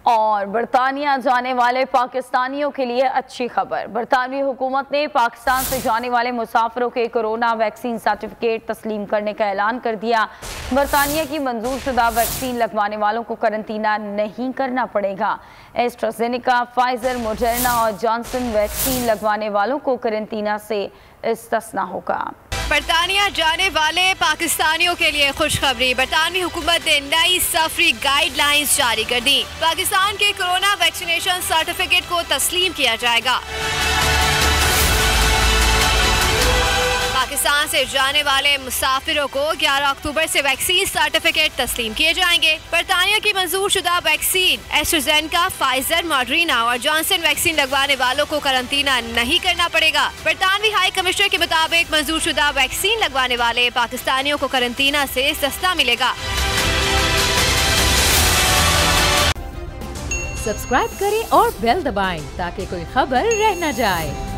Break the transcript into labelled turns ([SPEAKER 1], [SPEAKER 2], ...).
[SPEAKER 1] और बरतानिया जाने वाले पाकिस्तानियों के लिए अच्छी खबर। बरतानवी हुकूमत ने पाकिस्तान से जाने वाले मुसाफिरों के कोरोना वैक्सीन सर्टिफिकेट तस्लीम करने का ऐलान कर दिया। बरतानिया की मंजूर शुदा वैक्सीन लगवाने वालों को करंतना नहीं करना पड़ेगा। एस्ट्राजेनेका, फाइजर, मोडर्ना और जॉनसन वैक्सीन लगवाने वालों को करंतना से इस्तिस्ना होगा।
[SPEAKER 2] बरतानिया जाने वाले पाकिस्तानियों के लिए खुशखबरी। बरतानवी हुकूमत ने नई सफरी गाइडलाइंस जारी कर दी। पाकिस्तान के कोरोना वैक्सीनेशन सर्टिफिकेट को तस्लीम किया जाएगा। पाकिस्तान से जाने वाले मुसाफिरों को 11 अक्टूबर से वैक्सीन सर्टिफिकेट तस्लीम किए जाएंगे। बरतानिया की मंजूर शुदा वैक्सीन एस्ट्राजेनेका, फाइजर, मॉडर्ना और जॉनसन वैक्सीन लगवाने वालों को करंतना नहीं करना पड़ेगा। बरतानवी हाई कमिश्नर के मुताबिक मंजूर शुदा वैक्सीन लगवाने वाले पाकिस्तानियों को करंतना से इस्तिस्ना मिलेगा।
[SPEAKER 3] सब्सक्राइब करें और बेल दबाएं ताकि कोई खबर रह न जाए।